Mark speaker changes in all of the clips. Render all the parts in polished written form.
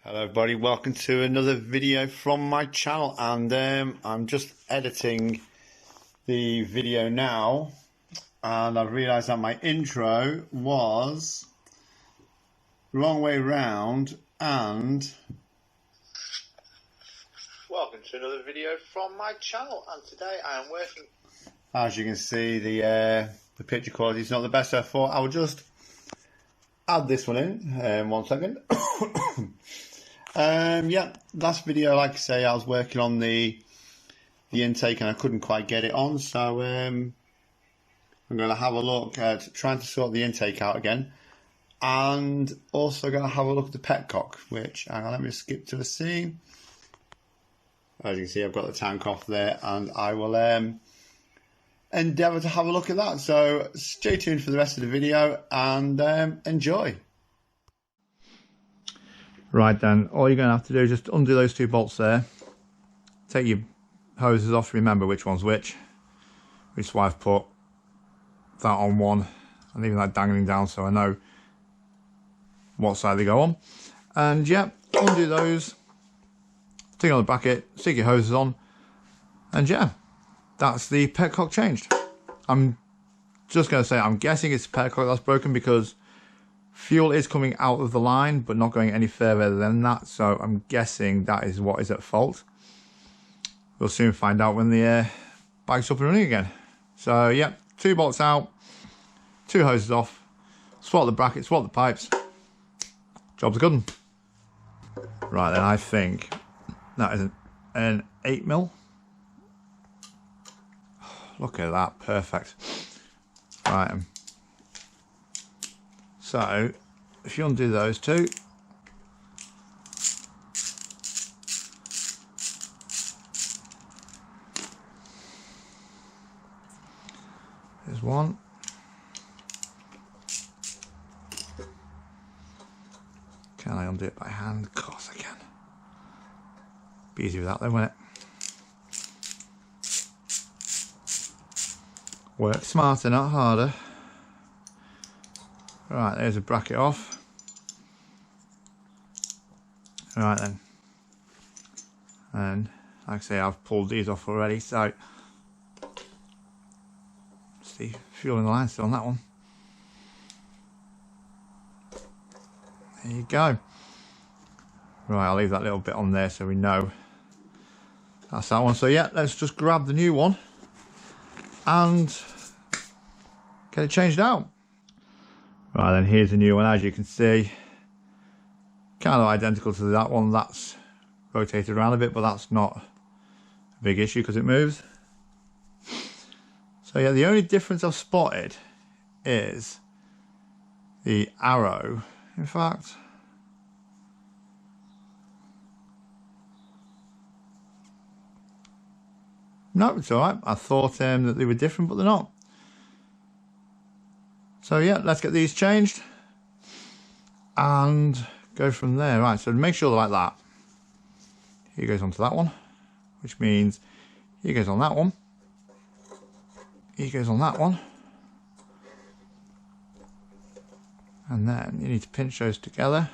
Speaker 1: Hello everybody, welcome to another video from my channel, and I'm just editing the video now, and I've realised that my intro was the wrong way round. And welcome to another video from my channel, and today I am working, as you can see, the picture quality is not the best, so I thought I would just add this one in. 1 second. Yeah, last video, like I say, I was working on the intake and I couldn't quite get it on, so I'm going to have a look at trying to sort the intake out again, and also going to have a look at the petcock, which, hang on, let me skip to the scene. As you can see, I've got the tank off there, and I will endeavour to have a look at that. So stay tuned for the rest of the video and enjoy. Right then, all you're going to have to do is just undo those two bolts there. Take your hoses off to remember which one's which is why I've put that on one and leaving that dangling down so I know what side they go on. And yeah, undo those, stick it on the bracket, stick your hoses on, and yeah, that's the petcock changed. I'm just going to say, I'm guessing it's the petcock that's broken because fuel is coming out of the line but not going any further than that, so I'm guessing that is what is at fault. We'll soon find out when the bike's up and running again. So yeah, two bolts out, two hoses off, swap the bracket, swap the pipes, job's a good one. Right then, I think that is an 8mm. Look at that, perfect. Right, so if you undo those two, there's one. Can I undo it by hand? Of course I can. Be easy with that then, won't it? Work smarter, not harder. Right, there's a bracket off. Right then. And like I say, I've pulled these off already, so see, fuel in the line still on that one. There you go. Right, I'll leave that little bit on there so we know that's that one. So yeah, let's just grab the new one and get it changed out. Right then, here's the new one. As you can see, kind of identical to that one. That's rotated around a bit, but that's not a big issue because it moves. So yeah, the only difference I've spotted is the arrow. In fact, no, it's alright. I thought that they were different, but they're not. So yeah, let's get these changed and go from there. Right, so make sure they're like that. Here goes onto that one, which means here goes on that one. Here goes on that one. And then you need to pinch those together.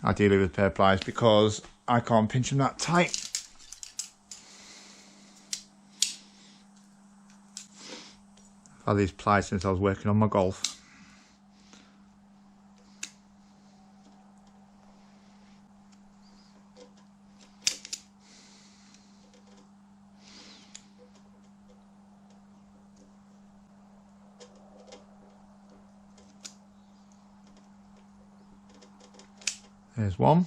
Speaker 1: Ideally with a pair of pliers because I can't pinch them that tight. I've had these pliers since I was working on my Golf. There's one.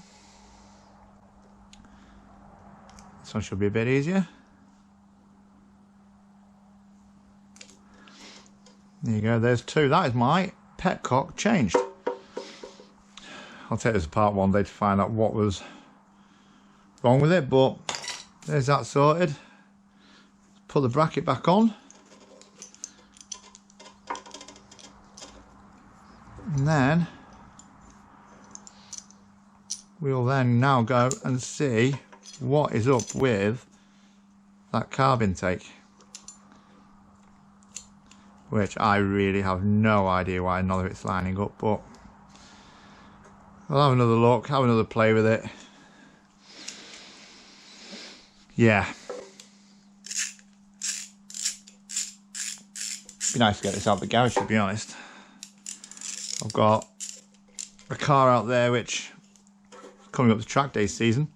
Speaker 1: This one should be a bit easier. There you go, there's two. That is my petcock changed. I'll take this apart one day to find out what was wrong with it, but there's that sorted. Put the bracket back on. And then we'll then now go and see what is up with that carb intake, which I really have no idea why none of it's lining up, but I'll have another look, have another play with it. Yeah. Be nice to get this out of the garage, to be honest. I've got a car out there which is coming up to track day season.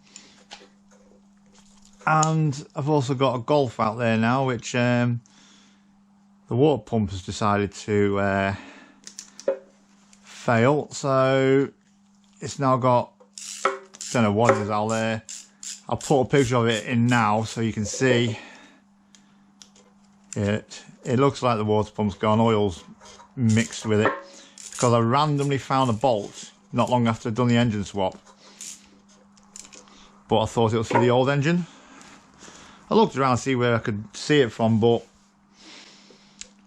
Speaker 1: And I've also got a Golf out there now, which the water pump has decided to fail. So it's now got, don't know what it is out there. I'll put a picture of it in now so you can see it. It looks like the water pump's gone, oil's mixed with it, because I randomly found a bolt not long after I'd done the engine swap. But I thought it was for the old engine. I looked around to see where I could see it from, but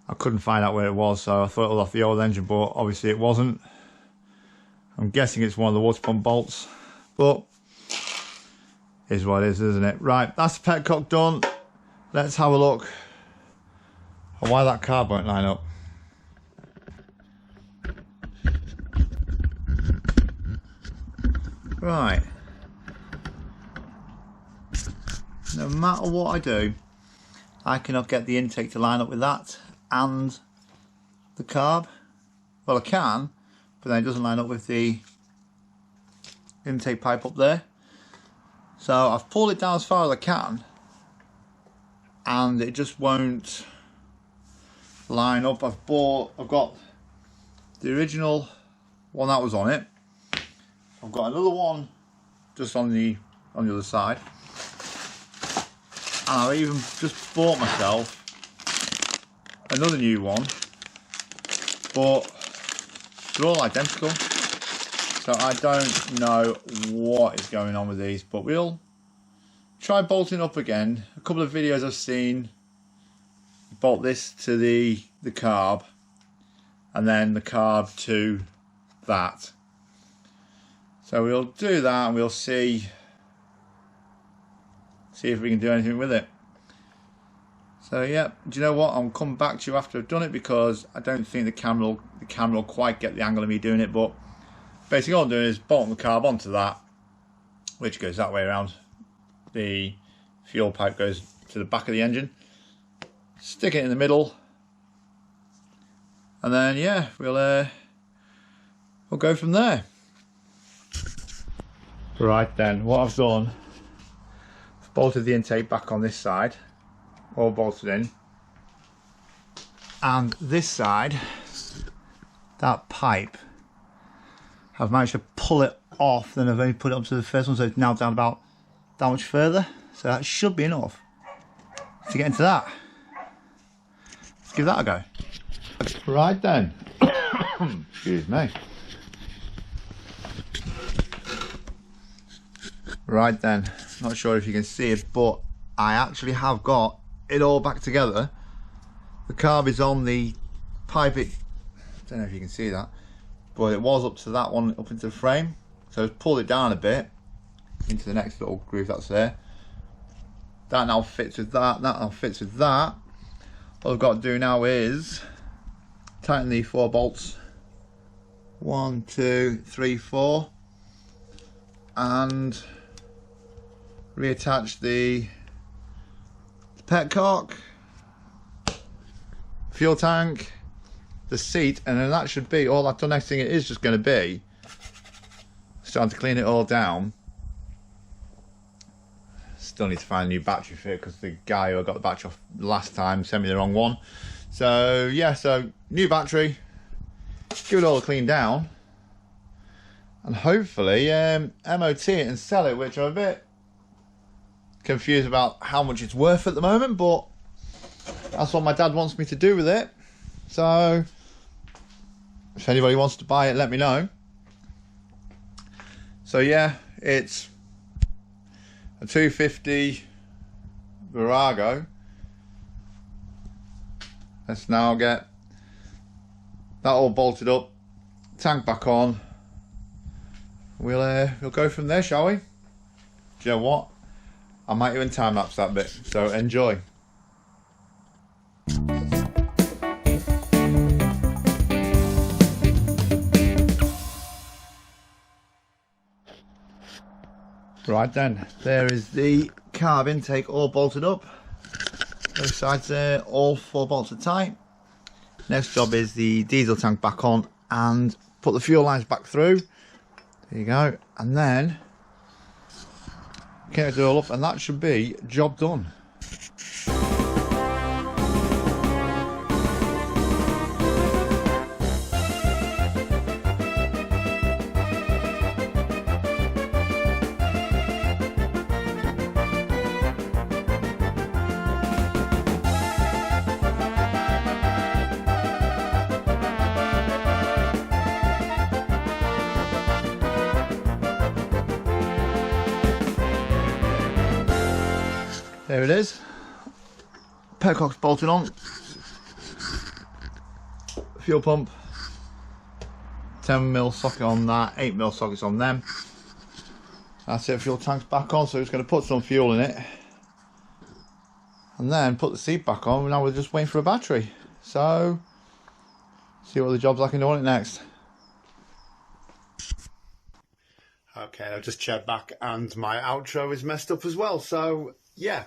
Speaker 1: I couldn't find out where it was, so I thought it was off the old engine, but obviously it wasn't. I'm guessing it's one of the water pump bolts, but it is what it is, isn't it? Right, that's the petcock done. Let's have a look at why that carb won't line up. Right. No matter what I do, I cannot get the intake to line up with that and the carb. Well, I can, but then it doesn't line up with the intake pipe up there. So I've pulled it down as far as I can and it just won't line up. I've got the original one that was on it. I've got another one just on the other side. And I've even just bought myself another new one, but they're all identical. So I don't know what is going on with these, but we'll try bolting up again. A couple of videos I've seen, bolt this to the carb and then the carb to that. So we'll do that and we'll see if we can do anything with it. So yeah, do you know what? I'll come back to you after I've done it, because I don't think the camera will quite get the angle of me doing it. But basically all I'm doing is bolting the carb onto that, which goes that way around. The fuel pipe goes to the back of the engine. Stick it in the middle, and then yeah, we'll go from there. Right then, what I've done, I've bolted the intake back on this side, all bolted in, and this side, that pipe, I've managed to pull it off, then I've only put it up to the first one, so it's now down about that much further, so that should be enough to get into that. Let's give that a go. Right then, excuse me. Right then, not sure if you can see it, but I actually have got it all back together. The carb is on the pipe, I don't know if you can see that, but it was up to that one, up into the frame. So I've pulled it down a bit into the next little groove that's there. That now fits with that, that now fits with that. All I've got to do now is tighten the 4 bolts. 1, 2, 3, 4. And reattach the petcock, fuel tank, the seat, and then that should be all. The next thing it is just going to be starting to clean it all down. Still need to find a new battery for it, because the guy who I got the battery off last time sent me the wrong one. So yeah, so new battery, give it all a clean down, and hopefully MOT it and sell it, which I'm a bit confused about how much it's worth at the moment, but that's what my dad wants me to do with it. So if anybody wants to buy it, let me know. So yeah, it's a 250 Virago. Let's now get that all bolted up, tank back on. We'll go from there, shall we? Do you know what? I might even time lapse that bit, so enjoy. Right then, there is the carb intake all bolted up. Both sides there, all 4 bolts are tight. Next job is the diesel tank back on and put the fuel lines back through. There you go. And then get it all up, and that should be job done. There it is. Petcock's bolted on. Fuel pump. 10mm socket on that. 8mm sockets on them. That's it. Fuel tank's back on. So we're just going to put some fuel in it, and then put the seat back on. Now we're just waiting for a battery. So see what the job's like and do on it next. Okay, I've just checked back and my outro is messed up as well. So yeah,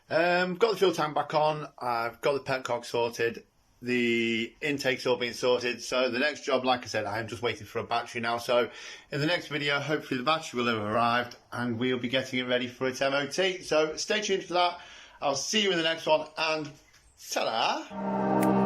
Speaker 1: got the fuel tank back on. I've got the petcock sorted. The intake's all been sorted. So the next job, like I said, I am just waiting for a battery now. So in the next video, hopefully the battery will have arrived and we'll be getting it ready for its MOT. So stay tuned for that. I'll see you in the next one, and ta-da!